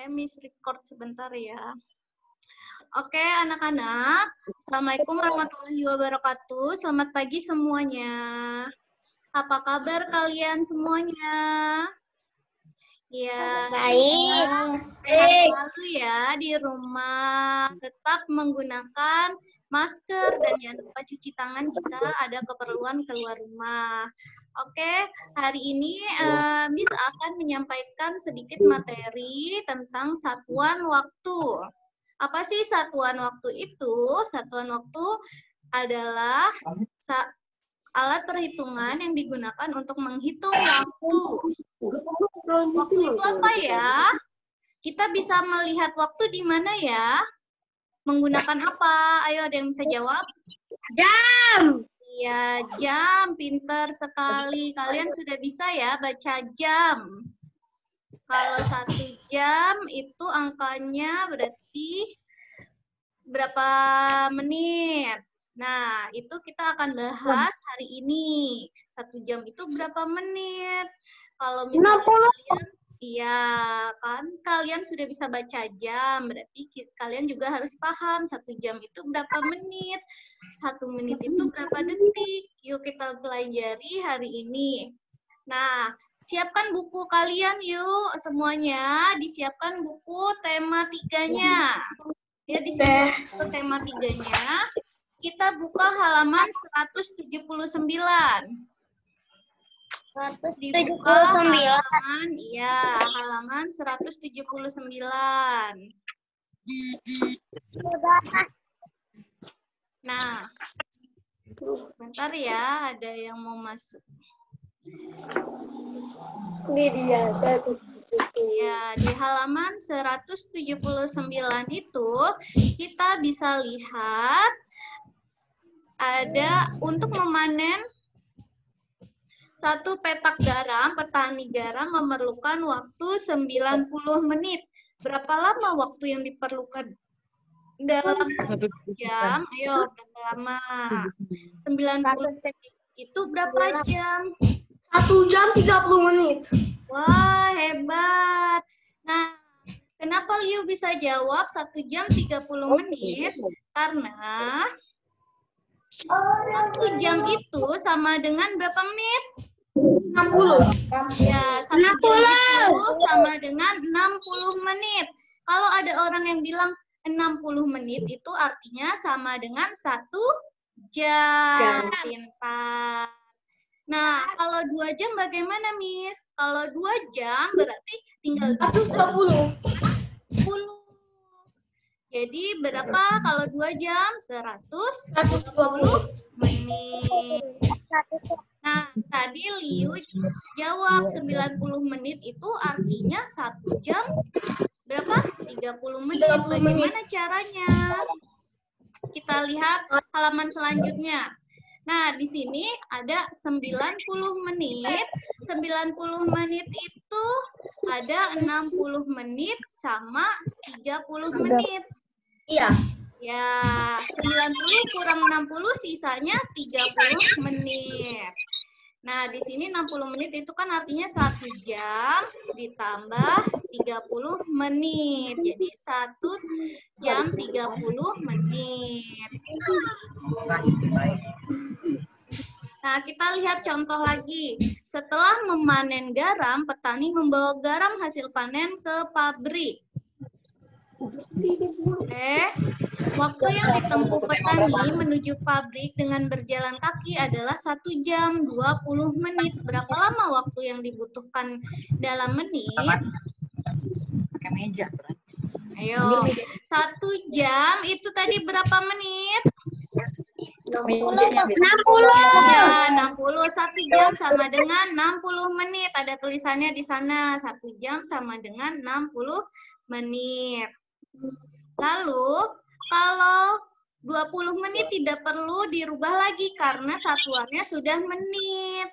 Miss record sebentar ya. Oke, anak-anak. Assalamualaikum warahmatullahi wabarakatuh. Selamat pagi semuanya. Apa kabar kalian semuanya? Ya, Baik. sehat selalu ya di rumah. Tetap menggunakan masker dan jangan lupa cuci tangan jika ada keperluan keluar rumah. Oke, hari ini Miss akan menyampaikan sedikit materi tentang satuan waktu. Apa sih satuan waktu itu? Satuan waktu adalah alat perhitungan yang digunakan untuk menghitung waktu. Waktu itu apa ya? Kita bisa melihat waktu di mana ya? Menggunakan apa? Ayo, ada yang bisa jawab? Jam. Iya, jam. Pinter sekali. Kalian sudah bisa ya baca jam. Kalau 1 jam itu angkanya berarti berapa menit? Nah, itu kita akan bahas hari ini. 1 jam itu berapa menit? Kalau misalnya kalian, iya kan, kalian sudah bisa baca jam, berarti kalian juga harus paham 1 jam itu berapa menit, 1 menit itu berapa detik. Yuk kita pelajari hari ini. Nah, siapkan buku kalian yuk semuanya, disiapkan buku tema 3-nya. Ya, disiapkan buku tema 3-nya. Kita buka halaman 179. 179. Halaman, iya, halaman 179. Nah, bentar ya, ada yang mau masuk. Ini dia 179. Ya, di halaman 179 itu kita bisa lihat ada untuk memanen 1 petak garam, petani garam memerlukan waktu 90 menit. Berapa lama waktu yang diperlukan dalam 1 jam? Ayo, berapa lama? 90 menit itu berapa jam? 1 jam 30 menit. Wah, hebat. Nah, kenapa Liu bisa jawab 1 jam 30 menit? Karena 1 jam itu sama dengan berapa menit? 60. Ya, 1 jam itu sama dengan 60 menit. Kalau ada orang yang bilang 60 menit itu artinya sama dengan 1 jam. Pintar. Nah, kalau 2 jam bagaimana, Miss? Kalau 2 jam berarti tinggal 120. 10. Jadi berapa kalau 2 jam? 120 menit. Nah, tadi Liu jawab 90 menit itu artinya 1 jam berapa? 30 menit. Bagaimana caranya? Kita lihat halaman selanjutnya. Nah, di sini ada 90 menit. 90 menit itu ada 60 menit sama 30 menit. Iya. Ya, 90 kurang 60 sisanya 30 menit. Nah, di sini 60 menit itu kan artinya 1 jam ditambah 30 menit. Jadi 1 jam 30 menit. Nah, kita lihat contoh lagi. Setelah memanen garam, petani membawa garam hasil panen ke pabrik. Waktu yang ditempuh petani menuju pabrik dengan berjalan kaki adalah 1 jam 20 menit. Berapa lama waktu yang dibutuhkan dalam menit? Pakai meja. Ayo, 1 jam itu tadi berapa menit? 60. Ya, 60. 1 jam sama dengan 60 menit. Ada tulisannya di sana. 1 jam sama dengan 60 menit. Lalu, kalau 20 menit tidak perlu dirubah lagi karena satuannya sudah menit.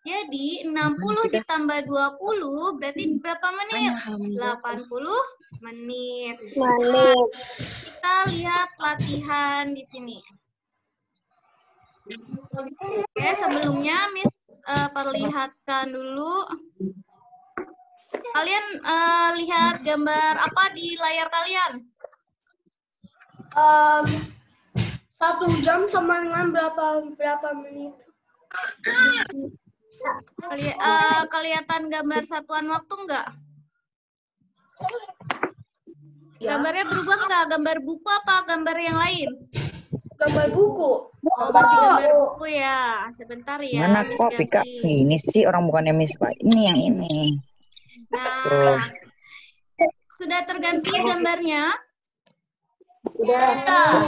Jadi 60 ditambah 20 berarti berapa menit? 80 menit. Nah, kita lihat latihan di sini. Oke, sebelumnya Miss perlihatkan dulu Kalian lihat gambar apa di layar kalian? 1 jam sama dengan berapa menit? Kelihatan gambar satuan waktu enggak? Ya. Gambarnya berubah enggak? Gambar buku apa gambar yang lain? Gambar buku. Oh, masih gambar buku ya. Sebentar ya. Mana Miss kok Pika ganti. ini sih orang bukannya Miss Pak. Ini yang ini. Nah, sudah terganti gambarnya? Sudah.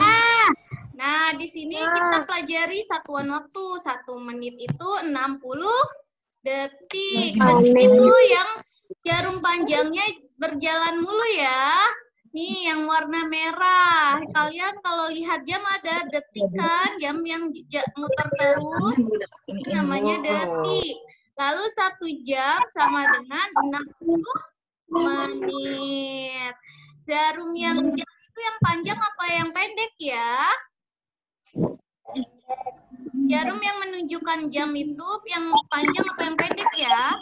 Nah, di sini kita pelajari satuan waktu. 1 menit itu 60 detik. Detik itu yang jarum panjangnya berjalan mulu ya. Nih yang warna merah. Kalian kalau lihat jam ada detik kan? Jam yang muter terus. Itu namanya detik. Lalu 1 jam sama dengan 60 menit. Jarum yang jam itu yang panjang apa yang pendek ya? Jarum yang menunjukkan jam itu yang panjang apa yang pendek ya?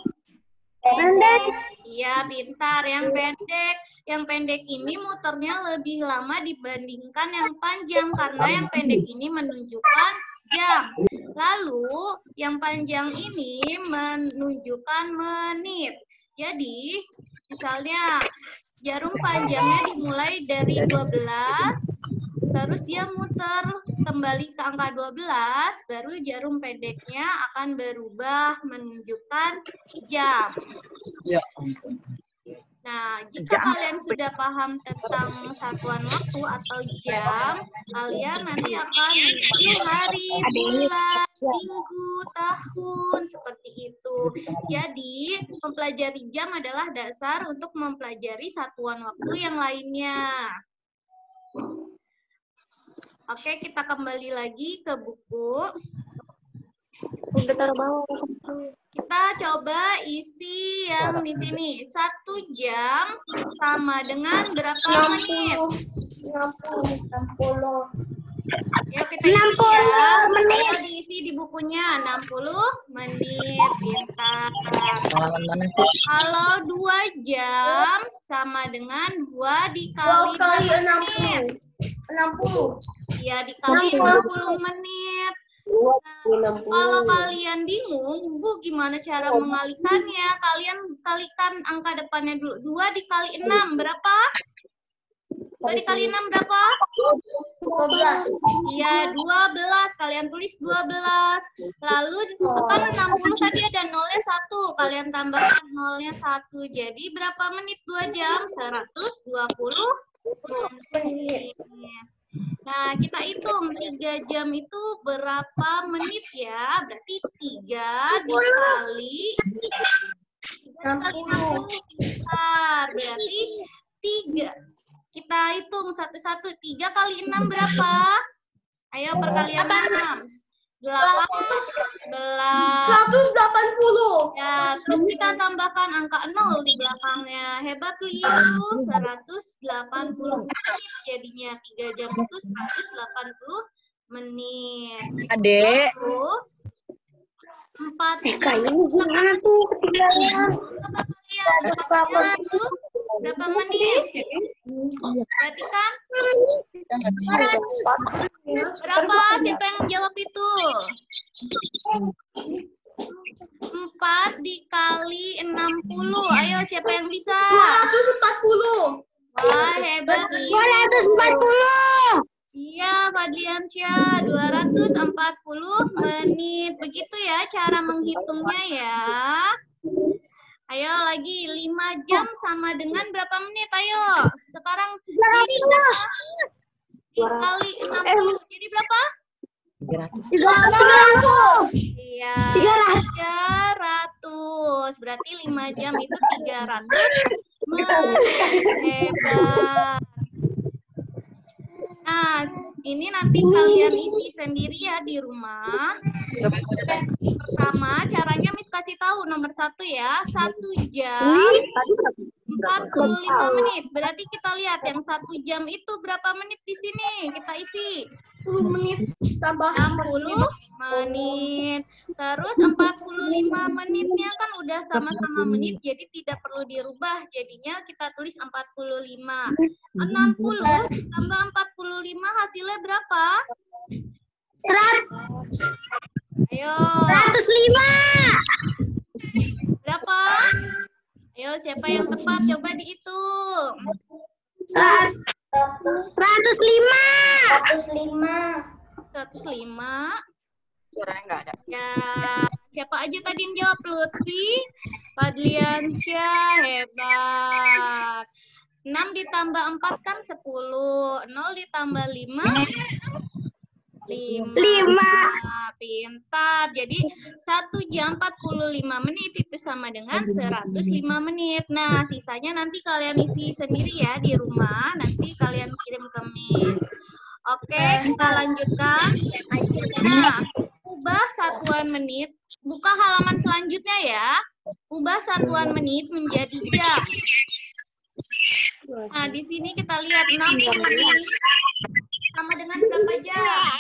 Pendek. Iya, pintar. Yang pendek. Yang pendek ini muternya lebih lama dibandingkan yang panjang karena yang pendek ini menunjukkan jam. Lalu yang panjang ini menunjukkan menit. Jadi, misalnya jarum panjangnya dimulai dari 12, terus dia muter kembali ke angka 12, baru jarum pendeknya akan berubah menunjukkan jam. Nah, jika kalian sudah paham tentang satuan waktu atau jam, kalian nanti akan menghitung hari, bulan, minggu, tahun, seperti itu. Jadi, mempelajari jam adalah dasar untuk mempelajari satuan waktu yang lainnya. Oke, kita kembali lagi ke buku. Kita coba isi yang di sini. 1 jam sama dengan berapa menit? 60. Yuk kita isi ya. Ayo diisi di bukunya. 60 menit. Pintar. Kalau 2 jam sama dengan 2 dikali 2 kali menit. 60. Ya, dikali 60 menit. Nah, kalau kalian bingung, Bu, gimana cara mengalikannya? Kalian kalikan angka depannya dulu. 2 dikali 6, berapa? 2 dikali 6 berapa? 12. Iya, 12. Kalian tulis 12. Lalu, kan 60 tadi ada nolnya 1. Kalian tambahkan nolnya 1. Jadi, berapa menit 2 jam? 120 menit. Nah, kita hitung 3 jam itu berapa menit ya? Berarti 3 dikali 60. Berarti 3. Kita hitung satu-satu. 3 kali 6 berapa? Ayo perkalian 6. 180. Ya, terus kita tambahkan angka 0 di belakangnya. Hebat, Liu. 180 menit jadinya. 3 jam itu 180 menit. Adek. 4. Kayaknya gimana tuh ketinggalan? Berapa menit? Berarti kan? Berapa? Siapa yang jawab itu? 4 dikali 60. Ayo, siapa yang bisa? 240. Wah, hebat. 240. Iya, Fadliansyah, 240 menit. Begitu ya cara menghitungnya ya. Ayo lagi, 5 jam sama dengan berapa menit? Ayo, sekarang dikali 60. Jadi berapa? 300. Iya, 300. Berarti 5 jam itu 300 menit. Hebat. Nah, ini nanti kalian isi sendiri ya di rumah. Pertama, caranya Miss kasih tahu nomor 1 ya. 1 jam 45 menit. Berarti kita lihat yang 1 jam itu berapa menit di sini. Kita isi. 10 menit tambah 60 menit. Terus 45 menitnya kan udah sama-sama menit, jadi tidak perlu dirubah. Jadinya kita tulis 45. 60 tambah 45 hasilnya berapa? 105. Ayo. Berapa? Ayo, siapa yang tepat? Coba dihitung. 105. 105. Suaranya nggak ada. Ya, siapa aja tadi yang jawab? Lutfi, Fadliansyah, hebat. 6 ditambah 4 kan 10. 0 ditambah 5, 5. Pintar. Jadi 1 jam 45 menit itu sama dengan 105 menit. Nah, sisanya nanti kalian isi sendiri ya di rumah. Nanti kalian kirim ke Miss. Oke, kita lanjutkan. Nah, ubah satuan menit. Buka halaman selanjutnya ya. Ubah satuan menit menjadi jam. Nah, di sini kita lihat 60 menit sama dengan berapa jam?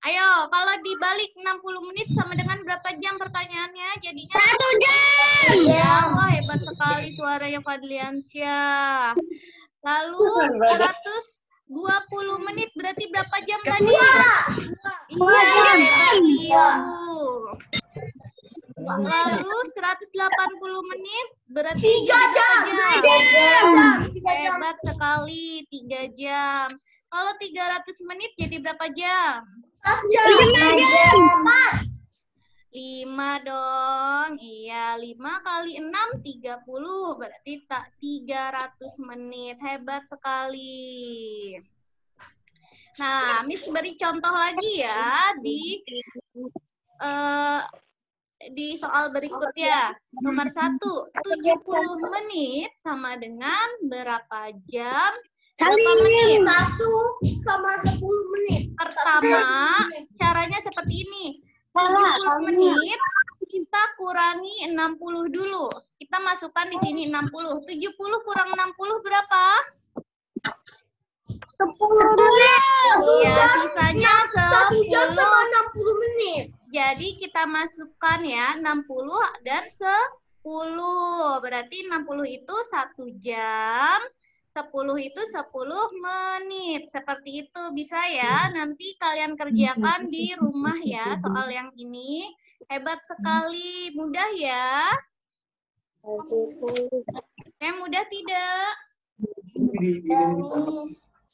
Ayo, kalau dibalik 60 menit sama dengan berapa jam pertanyaannya? Jadinya 1 jam. ya, wah hebat sekali suaranya Fadliansyah. Lalu 120 menit berarti berapa jam tadi? Iya, hebat Liu. Lalu 180 menit berarti 3 jam. Hebat sekali, 3 jam. Kalau 300 menit jadi berapa jam? 5 jam. 5 dong. Iya, 5 kali 6, 30. Berarti 300 menit. Hebat sekali. Nah, Miss beri contoh lagi ya di soal berikutnya. Nomor 1, 70 menit sama dengan berapa jam? Berapa menit? 1 sama 10 menit. Pertama, caranya seperti ini. 70 menit, kita kurangi 60 dulu. Kita masukkan di sini 60. 70 kurang 60 berapa? 10. Ya, sisanya 1 jam 10. sama 60 menit. Jadi kita masukkan ya 60 dan 10. Berarti 60 itu 1 jam, 10 itu 10 menit. Seperti itu bisa ya. Nanti kalian kerjakan di rumah ya soal yang ini. Hebat sekali. Mudah ya? Mudah tidak?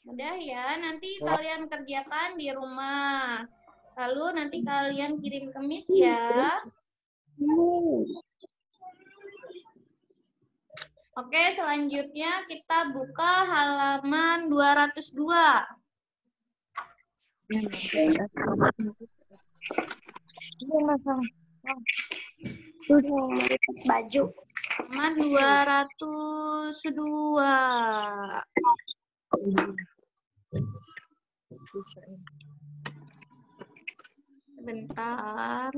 Mudah ya. Nanti kalian kerjakan di rumah. Lalu nanti kalian kirim ke Miss ya. Oke, selanjutnya kita buka halaman 202. Baju. Halaman 202. Sebentar.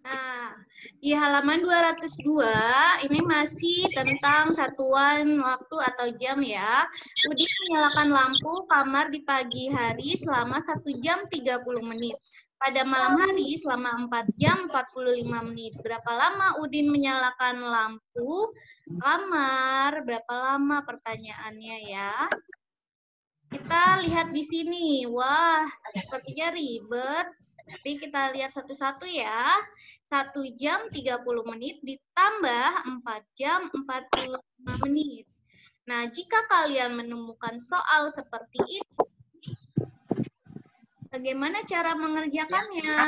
Nah, di halaman 202 ini masih tentang satuan waktu atau jam ya. Udin menyalakan lampu kamar di pagi hari selama 1 jam 30 menit. Pada malam hari selama 4 jam 45 menit. Berapa lama Udin menyalakan lampu kamar? Berapa lama pertanyaannya ya? Kita lihat di sini. Wah, sepertinya ribet. Tapi kita lihat satu-satu ya. 1 jam 30 menit ditambah 4 jam 45 menit. Nah, jika kalian menemukan soal seperti ini, bagaimana cara mengerjakannya?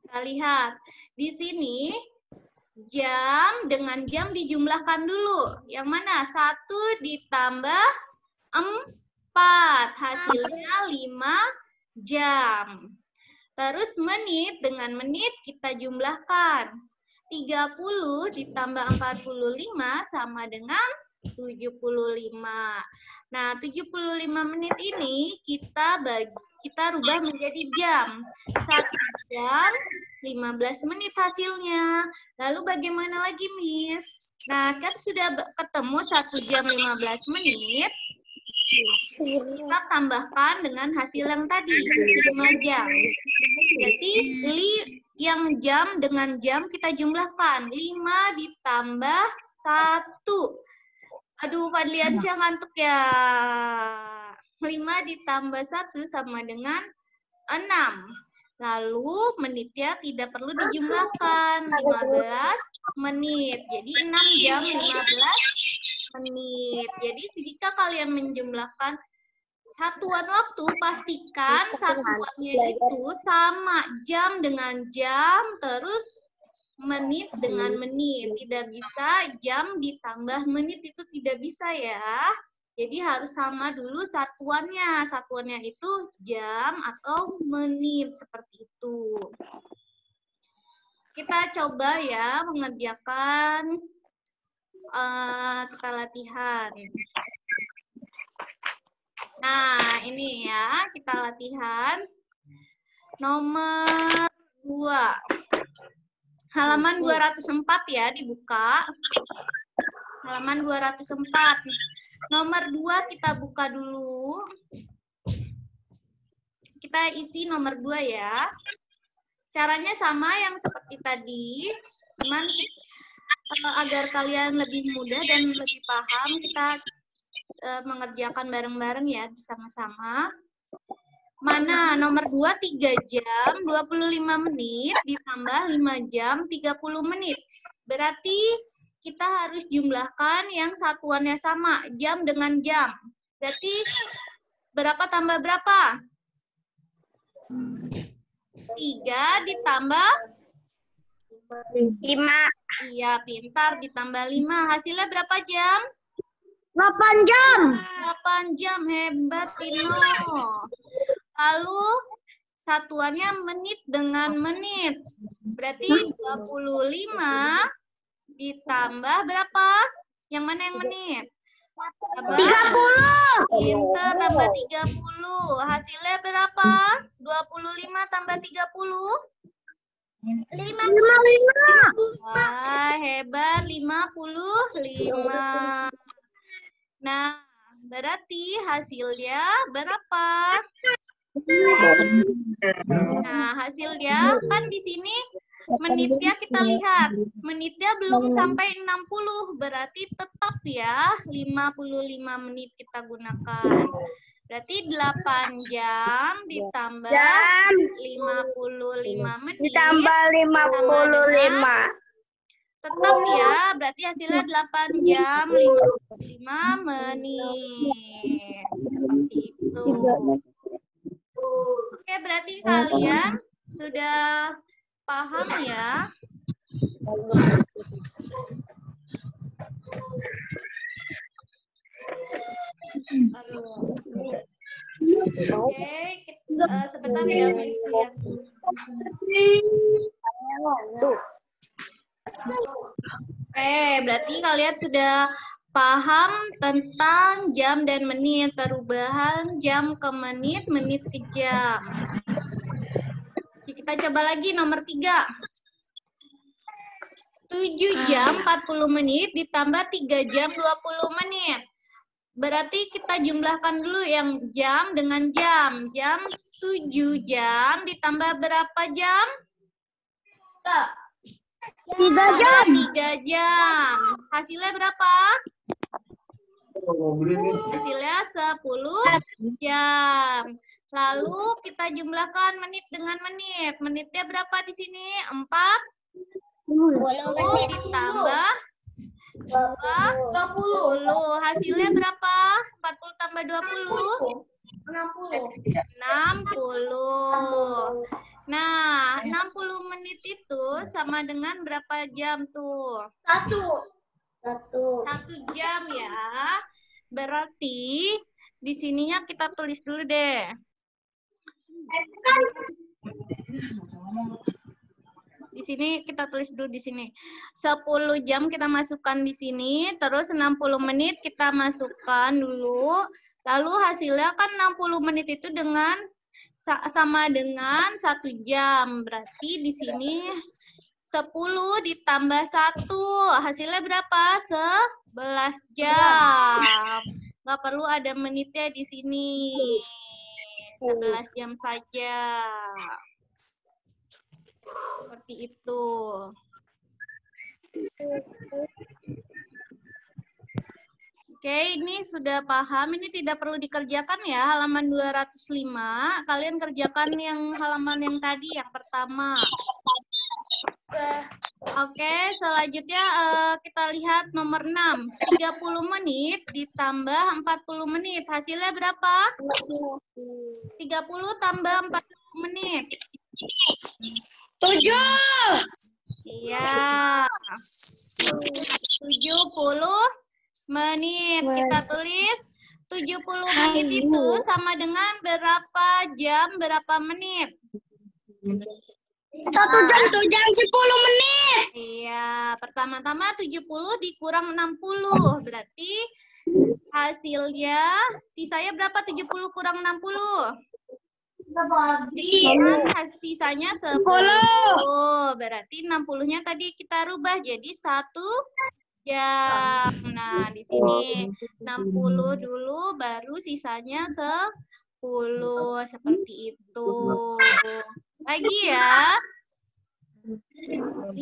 Kita lihat. Di sini, jam dengan jam dijumlahkan dulu. Yang mana? 1 ditambah 4. Hasilnya 5 jam. Terus menit dengan menit kita jumlahkan. 30 ditambah 45 sama dengan 75. Nah, 75 menit ini kita rubah menjadi jam. 1 jam 15 menit hasilnya. Lalu bagaimana lagi, Miss? Nah, kan sudah ketemu 1 jam 15 menit. Kita tambahkan dengan hasil yang tadi, 5 jam. Jadi, yang jam dengan jam kita jumlahkan. 5 ditambah 1. Aduh, Fadliansyah ngantuk ya. 5 ditambah 1 sama dengan 6. Lalu menitnya tidak perlu dijumlahkan. 15 menit. Jadi 6 jam 15 menit. Jadi jika kalian menjumlahkan satuan waktu, pastikan satuannya itu sama, jam dengan jam, terus menit dengan menit. Tidak bisa jam ditambah menit, itu tidak bisa ya. Jadi harus sama dulu satuannya. Satuannya itu jam atau menit, seperti itu. Kita coba ya mengerjakan, kita latihan. Nah, ini ya, kita latihan. Nomor 2. Halaman 204 ya, dibuka. Halaman 204. Nomor 2 kita buka dulu. Kita isi nomor 2 ya. Caranya sama yang seperti tadi. Cuman agar kalian lebih mudah dan lebih paham, kita mengerjakan bareng-bareng ya, bersama-sama. Mana? Nomor 2, 3 jam 25 menit ditambah 5 jam 30 menit. Berarti kita harus jumlahkan yang satuannya sama, jam dengan jam. Berarti berapa tambah berapa? 3 ditambah 5. Iya, pintar, ditambah 5. Hasilnya berapa jam? 8 jam. 8 jam, hebat Tino. Lalu satuannya menit dengan menit. Berarti 25 ditambah berapa? Yang mana yang menit? 30. Pintar, tambah 30. Hasilnya berapa? 25 tambah 30? 55. Wah, hebat, 55. Nah, berarti hasilnya berapa? Nah, hasilnya kan di sini menitnya kita lihat. Menitnya belum sampai 60, berarti tetap ya 55 menit kita gunakan. Berarti 8 jam ditambah 55 menit. Ditambah 55. Tetap ya, berarti hasilnya 8 jam 55 menit. Seperti itu. Oke, berarti kalian sudah paham ya? Oke, sebentar ya, Miss lihat. Oke, berarti kalian sudah paham tentang jam dan menit, perubahan jam ke menit, menit ke jam. Kita coba lagi nomor 3. 7 jam 40 menit ditambah 3 jam 20 menit. Berarti kita jumlahkan dulu yang jam dengan jam. Jam 7 jam ditambah berapa jam? 3 jam. 3 jam. Hasilnya berapa? Hasilnya 10 jam. Lalu kita jumlahkan menit dengan menit. Menitnya berapa di sini? 40 ditambah 20. Hasilnya berapa? 40 tambah 20? 60. Nah, 60 menit itu sama dengan berapa jam tuh? 1 jam ya. Berarti di sininya kita tulis dulu deh. Di sini kita tulis dulu di sini. 10 jam kita masukkan di sini, terus 60 menit kita masukkan dulu. Lalu hasilnya kan 60 menit itu dengan sama dengan 1 jam. Berarti di sini 10 ditambah 1. Hasilnya berapa? 11 jam. Nggak perlu ada menitnya di sini. 11 jam saja. Seperti itu. Oke, ini sudah paham. Ini tidak perlu dikerjakan ya, halaman 205. Kalian kerjakan yang halaman yang tadi, yang pertama. Oke, selanjutnya kita lihat nomor 6. 30 menit ditambah 40 menit. Hasilnya berapa? 30 tambah 40 menit. 7. Iya. 70 menit. Kita tulis 70 menit itu sama dengan berapa jam, berapa menit? 1 jam 10 menit. Iya, pertama-tama 70 dikurang 60. Berarti hasilnya, sisanya berapa 70 kurang 60? Sisanya 10. Berarti 60-nya tadi kita rubah jadi 1 jam. Nah, di sini 60 dulu, baru sisanya 10. Seperti itu. Lagi ya. 50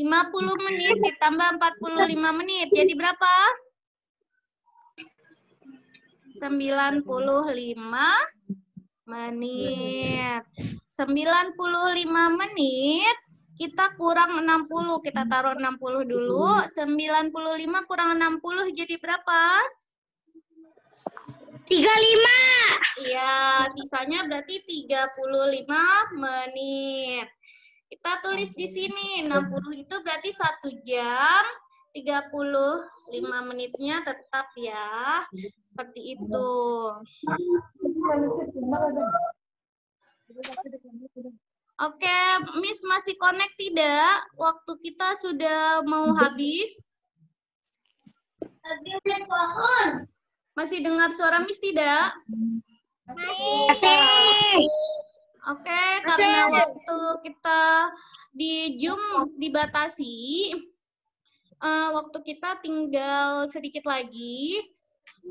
menit ditambah 45 menit. Jadi berapa? 95 menit. 95 menit kita kurang 60. Kita taruh 60 dulu. 95 kurang 60 jadi berapa? 35. Iya, sisanya berarti 35 menit. Kita tulis di sini 60 itu berarti 1 jam, 35 menitnya tetap ya. Seperti itu. Oke, Miss masih connect tidak? Waktu kita sudah mau habis. Masih dengar suara Miss tidak? Masih. Oke, karena waktu kita di Zoom dibatasi, waktu kita tinggal sedikit lagi.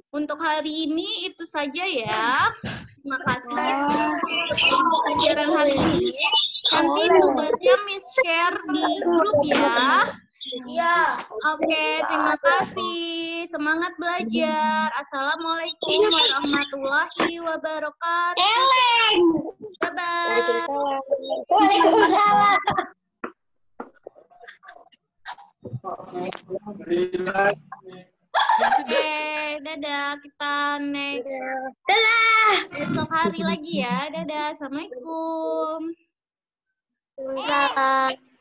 Untuk hari ini itu saja ya. Terima kasih untuk pelajaran hari ini. Nanti tugasnya Miss share di grup ya. Ya. Oke, terima kasih. Semangat belajar. Assalamualaikum warahmatullahi wabarakatuh. Bye-bye. Waalaikumsalam. Oke, dadah. Kita next besok hari lagi ya. Dadah. Assalamualaikum. Waalaikumsalam.